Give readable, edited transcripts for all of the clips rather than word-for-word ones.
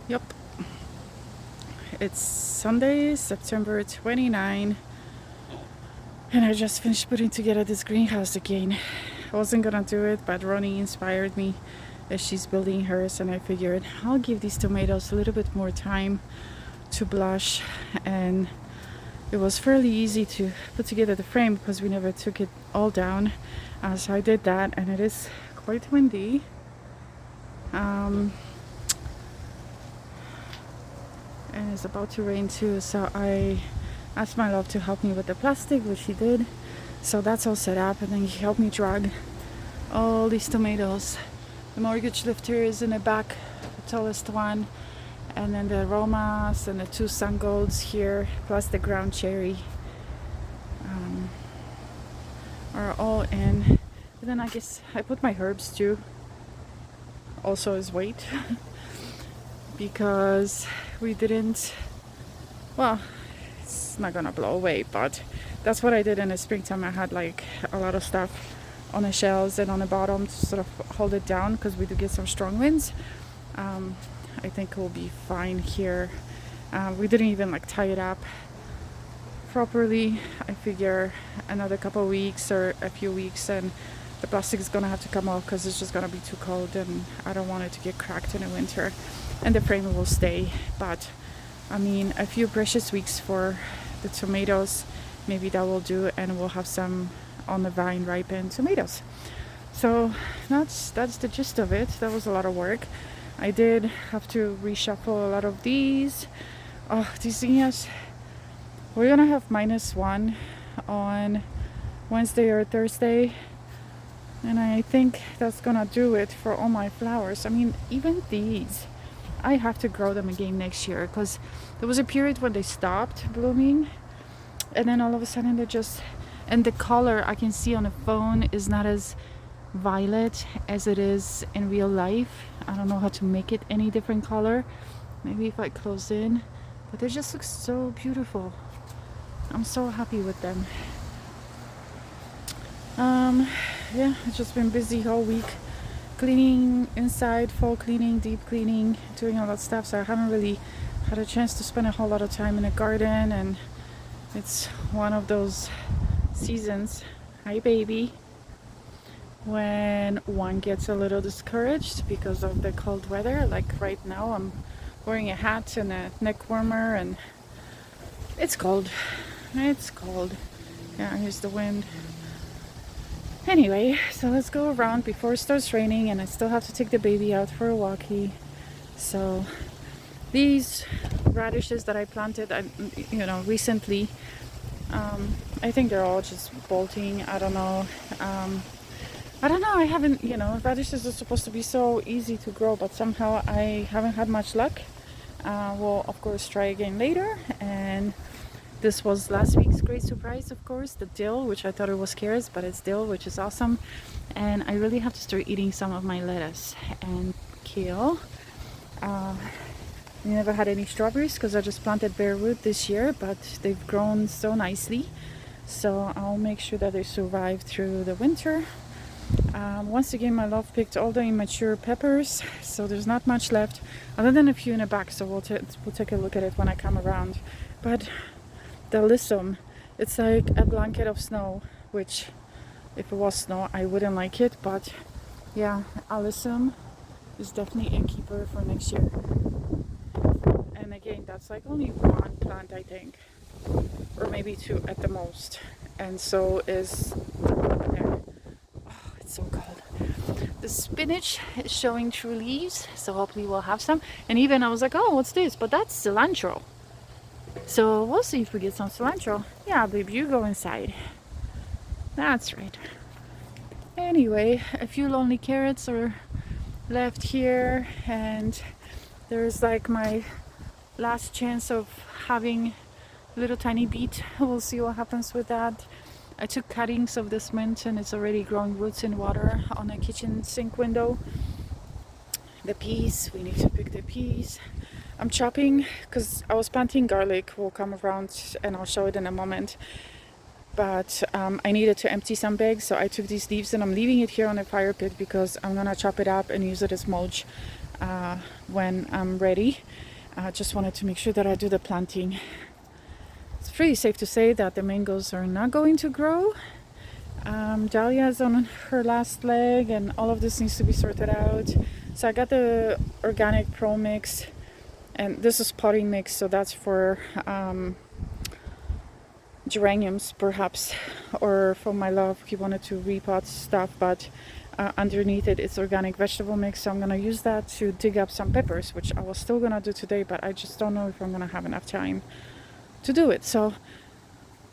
Yep, it's Sunday, September 29, and I just finished putting together this greenhouse again. I wasn't gonna do it, but Ronnie inspired me as she's building hers, and I figured I'll give these tomatoes a little bit more time to blush. And it was fairly easy to put together the frame because we never took it all down. So I did that, and it is quite windy. And it's about to rain too, so I asked my love to help me with the plastic, which he did. So that's all set up, and then he helped me drag all these tomatoes. The mortgage lifter is in the back, the tallest one, and then the aromas and the two sun golds here, plus the ground cherry, are all in. And then I guess I put my herbs too, also as weight, because we didn't, well, it's not gonna blow away, but that's what I did in the springtime. I had like a lot of stuff on the shelves and on the bottom to sort of hold it down because we do get some strong winds. I think we'll be fine here. We didn't even like tie it up properly. I figure another couple of weeks or a few weeks and the plastic is gonna have to come off because it's just gonna be too cold, and I don't want it to get cracked in the winter. And the frame will stay, but I mean, a few precious weeks for the tomatoes, maybe that will do, and we'll have some on the vine ripened tomatoes. So that's the gist of it. That was a lot of work. I did have to reshuffle a lot of these. Oh, these zinnias, we're gonna have -1 on Wednesday or Thursday, and I think that's gonna do it for all my flowers. I mean, even these, I have to grow them again next year because there was a period when they stopped blooming, and then all of a sudden they just, and the color I can see on the phone is not as violet as it is in real life. I don't know how to make it any different color. Maybe if I close in, but they just look so beautiful. I'm so happy with them. Yeah, it's just been busy all week, cleaning inside, fall cleaning, deep cleaning, doing all that stuff. So I haven't really had a chance to spend a whole lot of time in the garden, and it's one of those seasons, hi baby, when one gets a little discouraged because of the cold weather. Like right now, I'm wearing a hat and a neck warmer, and it's cold. It's cold. Yeah, here's the wind. Anyway, so let's go around before it starts raining, and I still have to take the baby out for a walkie. So these radishes that I planted, recently, I think they're all just bolting. I don't know. I haven't, radishes are supposed to be so easy to grow, but somehow I haven't had much luck. We'll of course try again later. And this was last week's great surprise, of course, the dill, which I thought it was carrots, but it's dill, which is awesome. And I really have to start eating some of my lettuce and kale. We never had any strawberries because I just planted bare root this year, but they've grown so nicely. So I'll make sure that they survive through the winter. Once again, my love picked all the immature peppers, so there's not much left, other than a few in the back. So we'll take a look at it when I come around. But the alyssum, it's like a blanket of snow, which if it was snow I wouldn't like it, but yeah, alyssum is definitely a keeper for next year. And again, that's like only one plant, I think, or maybe two at the most. And so is there. Oh, it's so cold. The spinach is showing true leaves, so hopefully we'll have some. And even I was like, oh, what's this? But that's cilantro. So we'll see if we get some cilantro. Yeah, baby, you go inside. That's right. Anyway, a few lonely carrots are left here, and there's like my last chance of having a little tiny beet. We'll see what happens with that. I took cuttings of this mint, and it's already growing roots in water on a kitchen sink window. The peas, we need to pick the peas. I'm chopping because I was planting garlic. We'll come around and I'll show it in a moment. But I needed to empty some bags, so I took these leaves and I'm leaving it here on the fire pit because I'm gonna chop it up and use it as mulch when I'm ready. I just wanted to make sure that I do the planting. It's pretty safe to say that the mangoes are not going to grow. Dahlia's on her last leg and all of this needs to be sorted out. So I got the organic pro mix, and this is potting mix, so that's for geraniums perhaps, or for my love if you wanted to repot stuff, but underneath it's organic vegetable mix. So I'm gonna use that to dig up some peppers, which I was still gonna do today, but I just don't know if I'm gonna have enough time to do it. So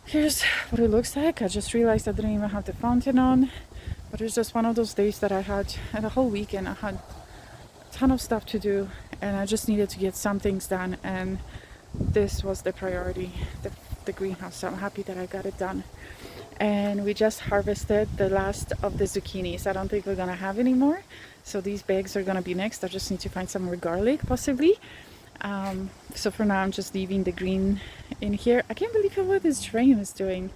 here's what it looks like. I just realized I didn't even have the fountain on, but it's just one of those days that I had, and the whole weekend I had a ton of stuff to do, and I just needed to get some things done, and this was the priority, the greenhouse. So I'm happy that I got it done. And we just harvested the last of the zucchinis. I don't think we're gonna have any more, so these bags are gonna be next. I just need to find some more garlic possibly. So for now I'm just leaving the green in here. I can't believe what this geranium is doing.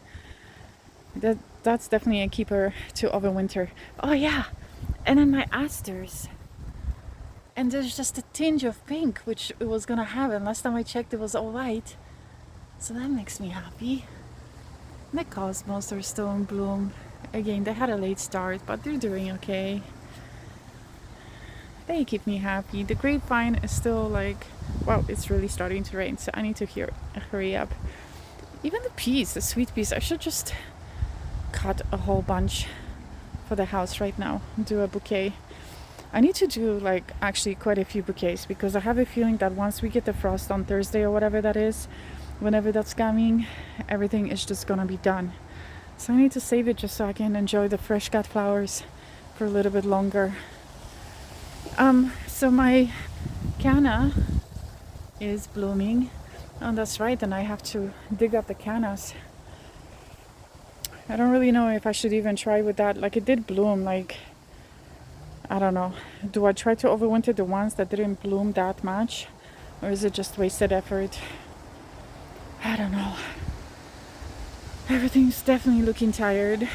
That's definitely a keeper to overwinter. Oh yeah, and then my asters, and there's just a tinge of pink, which it was gonna have, and last time I checked it was all white, so that makes me happy. The cosmos are still in bloom. Again, they had a late start, but they're doing okay. They keep me happy. The grapevine is still like, wow, it's really starting to rain, so I need to hurry up. Even the peas, the sweet peas, I should just cut a whole bunch for the house right now and do a bouquet. I need to do like actually quite a few bouquets, because I have a feeling that once we get the frost on Thursday or whatever that is, whenever that's coming, everything is just gonna be done. So I need to save it just so I can enjoy the fresh cut flowers for a little bit longer. So my canna is blooming. Oh, that's right, and I have to dig up the cannas. I don't really know if I should even try with that. Like, it did bloom, like, I don't know. Do I try to overwinter the ones that didn't bloom that much? Or is it just wasted effort? I don't know. Everything's definitely looking tired.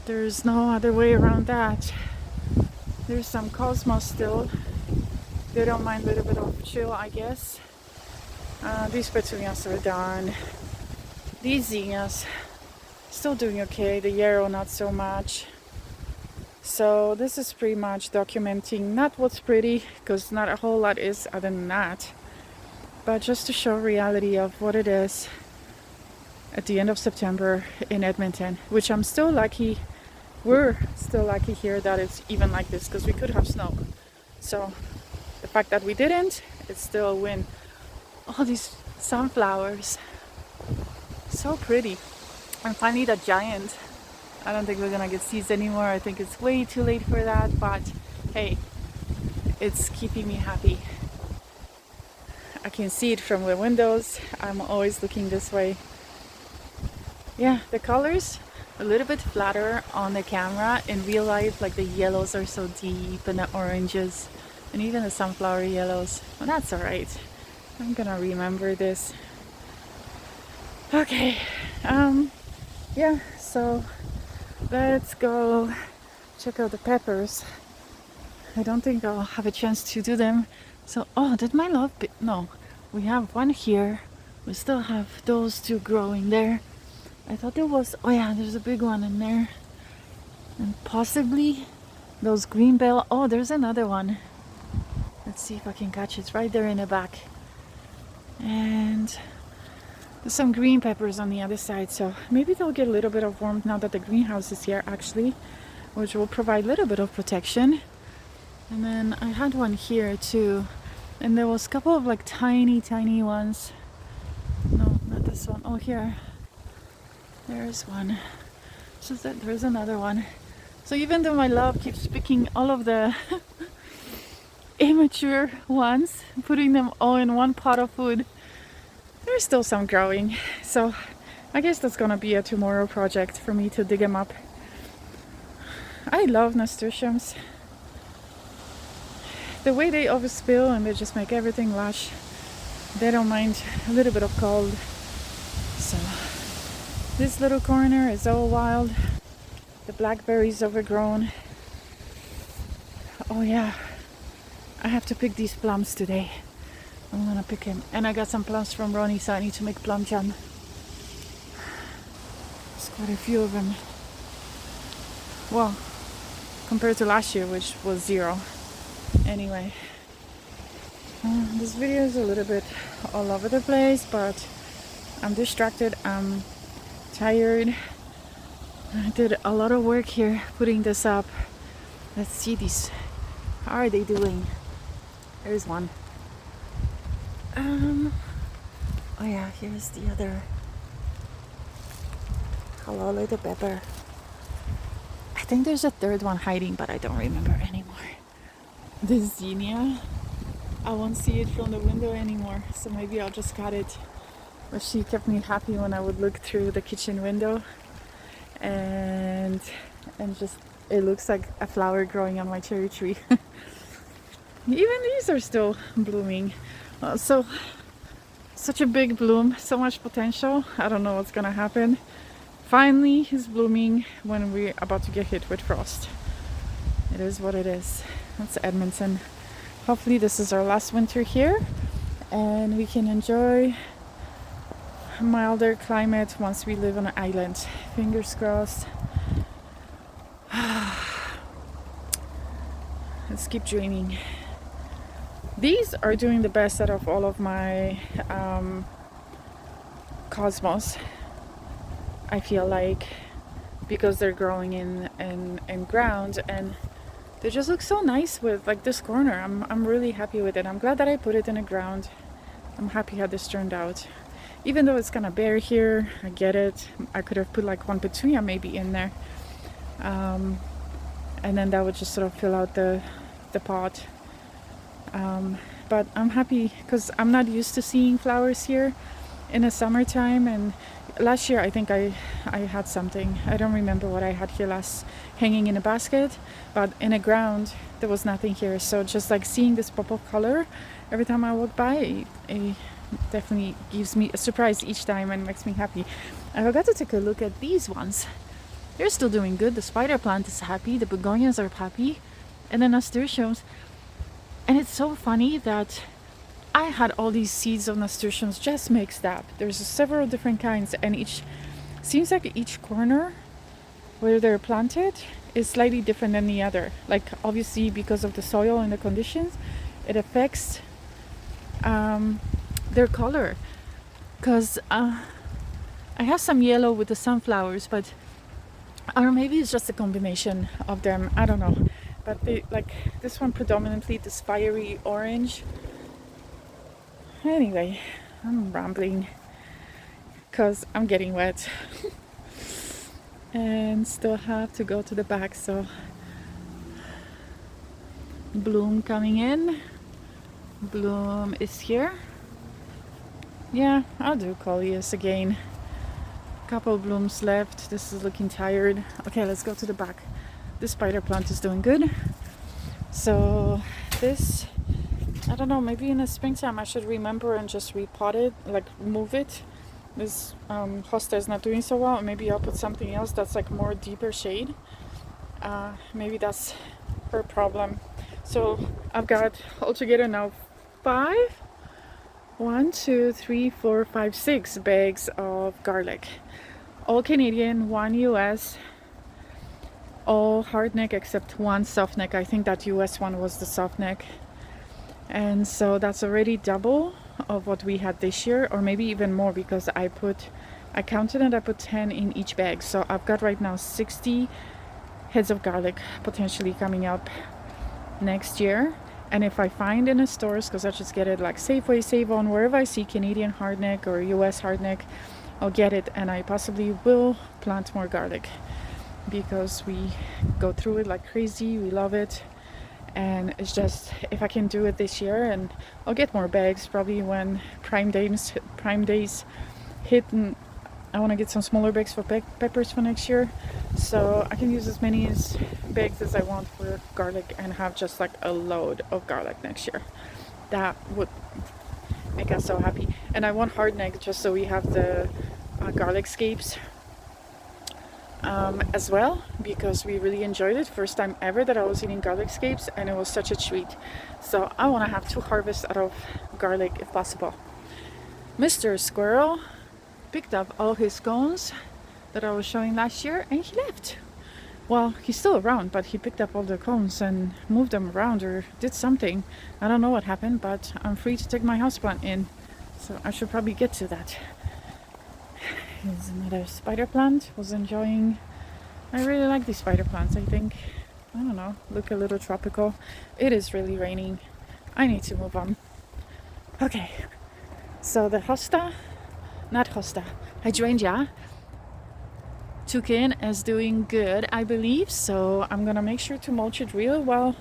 There's no other way around that. There's some cosmos still. They don't mind a little bit of chill, I guess. These petunias are done. These zinnias still doing okay. The yarrow not so much. So this is pretty much documenting not what's pretty, because not a whole lot is other than that, but just to show reality of what it is at the end of September in Edmonton, which I'm still lucky. We're still lucky here that it's even like this, because we could have snow. So the fact that we didn't, it's still a win. All these sunflowers, so pretty. And finally the giant. I don't think we're gonna get seeds anymore. I think it's way too late for that, but hey, it's keeping me happy. I can see it from the windows. I'm always looking this way. Yeah, the colors a little bit flatter on the camera. In real life, like the yellows are so deep, and the oranges, and even the sunflower yellows. Well, that's all right. I'm gonna remember this. Okay, yeah, so let's go check out the peppers. I don't think I'll have a chance to do them. So, oh, did my love no, we have one here. We still have those two growing there. I thought there was, oh yeah, there's a big one in there. And possibly those green bell. Oh, there's another one. Let's see if I can catch it. It's right there in the back. And there's some green peppers on the other side, so maybe they'll get a little bit of warmth now that the greenhouse is here actually, which will provide a little bit of protection. And then I had one here too, and there was a couple of like tiny ones. No, not this one. Oh, here, there's one. So there's another one. So even though my love keeps picking all of the immature ones, putting them all in one pot of food, there's still some growing. So I guess that's gonna be a tomorrow project for me to dig them up. I love nasturtiums. The way they overspill and they just make everything lush. They don't mind a little bit of cold. So this little corner is all wild. The blackberries overgrown. Oh yeah, I have to pick these plums today. I'm gonna pick them. And I got some plums from Ronnie, so I need to make plum jam. There's quite a few of them. Well, compared to last year, which was 0. Anyway, this video is a little bit all over the place, but I'm distracted. I'm tired. I did a lot of work here putting this up. Let's see these. How are they doing? There's one. Oh yeah, here's the other. Hello, little pepper. I think there's a third one hiding, but I don't remember anymore. This zinnia, I won't see it from the window anymore, so maybe I'll just cut it. But she kept me happy when I would look through the kitchen window, and just it looks like a flower growing on my cherry tree. Even these are still blooming. So such a big bloom, so much potential. I don't know what's gonna happen. Finally, he's blooming when we're about to get hit with frost. It is what it is. That's Edmonton. Hopefully this is our last winter here and we can enjoy a milder climate once we live on an island. Fingers crossed. Let's keep dreaming. These are doing the best out of all of my cosmos. I feel like, because they're growing in ground and they just look so nice with like this corner. I'm really happy with it. I'm glad that I put it in the ground. I'm happy how this turned out. Even though it's kind of bare here, I get it. I could have put like one petunia maybe in there. And then that would just sort of fill out the pot. But I'm happy because I'm not used to seeing flowers here in the summertime. And last year I think I had something. I don't remember what I had here last, hanging in a basket, but in the ground there was nothing here. So just like seeing this pop of color every time I walk by, it definitely gives me a surprise each time and makes me happy. I forgot to take a look at these ones. They're still doing good. The spider plant is happy, the begonias are happy, and then nasturtiums. And it's so funny that I had all these seeds of nasturtiums just mixed up. There's several different kinds, and each seems like each corner where they're planted is slightly different than the other. Like obviously because of the soil and the conditions, it affects their color. Because I have some yellow with the sunflowers, but or maybe it's just a combination of them. I don't know. But they, like this one predominantly this fiery orange. Anyway, I'm rambling because I'm getting wet and still have to go to the back. So bloom coming in. Bloom is here. Yeah, I'll do coleus again. Couple blooms left. This is looking tired. Okay, let's go to the back. This spider plant is doing good. So this, I don't know, maybe in the springtime I should remember and just repot it, like move it. This hosta is not doing so well. Maybe I'll put something else that's like more deeper shade. Maybe that's her problem. So I've got altogether now 6 bags of garlic. All Canadian, 1 US, all hard neck except 1 soft neck. I think that US one was the soft neck. And so that's already double of what we had this year, or maybe even more, because I counted and I put 10 in each bag. So I've got right now 60 heads of garlic potentially coming up next year. And if I find in the stores, because I just get it like Safeway, Save-On, wherever I see Canadian hardneck or US hardneck, I'll get it, and I possibly will plant more garlic because we go through it like crazy. We love it, and it's just, if I can do it this year, and I'll get more bags probably when Prime Days hit, and I want to get some smaller bags for peppers for next year, so I can use as many bags as I want for garlic and have just like a load of garlic next year. That would make us so happy. And I want hardneck just so we have the garlic scapes as well, because we really enjoyed it. First time ever that I was eating garlic scapes, and it was such a treat. So I want to have 2 harvests out of garlic if possible. Mr. Squirrel picked up all his cones that I was showing last year, and he left. Well, he's still around, but he picked up all the cones and moved them around or did something. I don't know what happened, but I'm free to take my houseplant in. So I should probably get to that. Here's another spider plant. Was enjoying. I really like these spider plants. I think, I don't know, look a little tropical. It is really raining. I need to move on. Okay. So the hydrangea toucan is doing good, I believe. So I'm gonna make sure to mulch it real well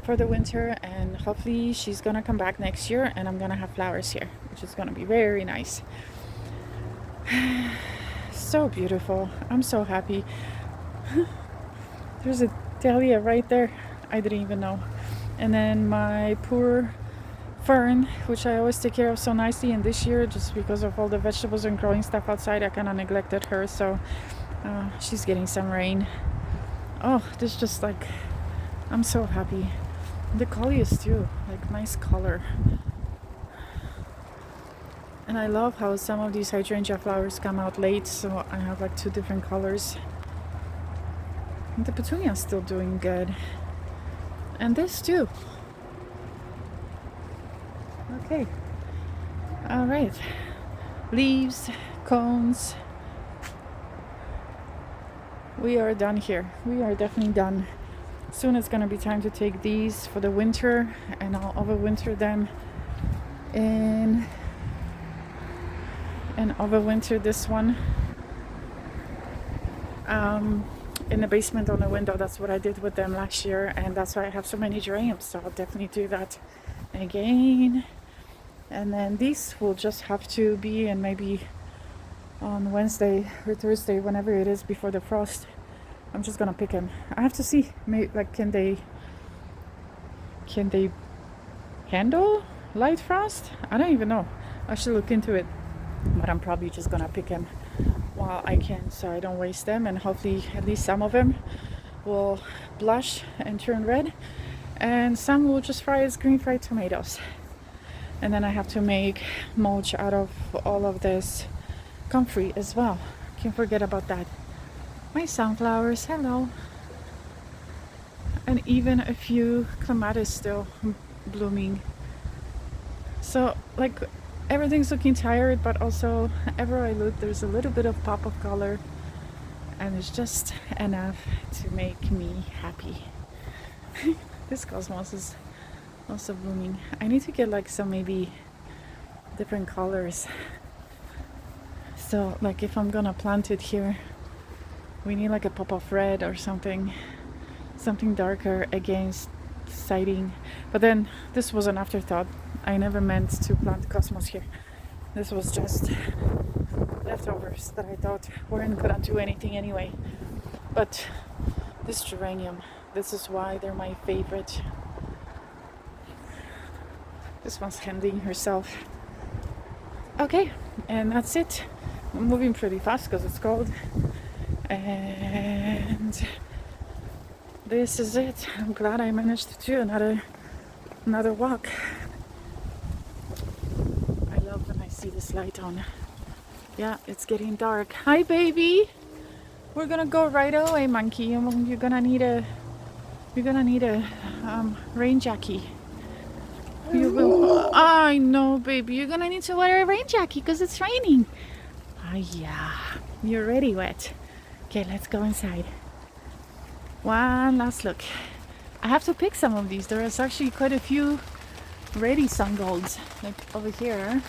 for the winter, and hopefully she's gonna come back next year and I'm gonna have flowers here, which is gonna be very nice. So beautiful. I'm so happy. There's a dahlia right there. I didn't even know. And then my poor fern, which I always take care of so nicely, and this year, just because of all the vegetables and growing stuff outside, I kind of neglected her. So she's getting some rain. Oh, this just like, I'm so happy. The coleus too, like nice color. And I love how some of these hydrangea flowers come out late, so I have like 2 different colors. And the petunia is still doing good. And this too. Okay. All right. Leaves, cones. We are done here. We are definitely done. Soon it's going to be time to take these for the winter, and I'll overwinter them and overwinter this one in the basement on the window. That's what I did with them last year, and that's why I have so many geraniums. So I'll definitely do that again. And then these will just have to be, and maybe on Wednesday or Thursday, whenever it is before the frost, I'm just gonna pick them. I have to see, maybe, like, can they handle light frost? I don't even know. I should look into it. But I'm probably just gonna pick them while I can, so I don't waste them, and hopefully at least some of them will blush and turn red, and some will just fry as green fried tomatoes. And then I have to make mulch out of all of this comfrey as well. Can't forget about that. My sunflowers, hello. And even a few clematis still blooming. So like, everything's looking tired, but also ever I look, there's a little bit of pop of color, and it's just enough to make me happy. This cosmos is also blooming. I need to get like some maybe different colors. So like, if I'm gonna plant it here, we need like a pop of red or something darker against siding. But then this was an afterthought. I never meant to plant cosmos here. This was just leftovers that I thought weren't gonna do anything anyway. But this geranium, this is why they're my favorite. This one's handling herself. Okay, and that's it. I'm moving pretty fast because it's cold. And this is it. I'm glad I managed to do another walk. I love when I see this light on. Yeah, it's getting dark. Hi, baby. We're gonna go right away, monkey. You're gonna need a rain jacket. You will. I know, baby. You're gonna need to wear a rain jacket because it's raining. Ah, yeah. You're already wet. Okay, let's go inside. One last look. I have to pick some of these. There is actually quite a few ready sun golds, like over here.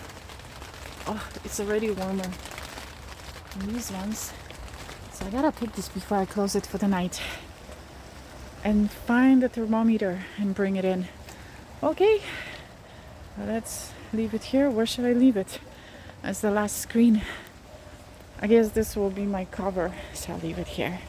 Oh, it's already warmer than these ones. So I gotta pick this before I close it for the night. And find the thermometer and bring it in. Okay, let's leave it here. Where should I leave it as the last screen? I guess this will be my cover, so I'll leave it here.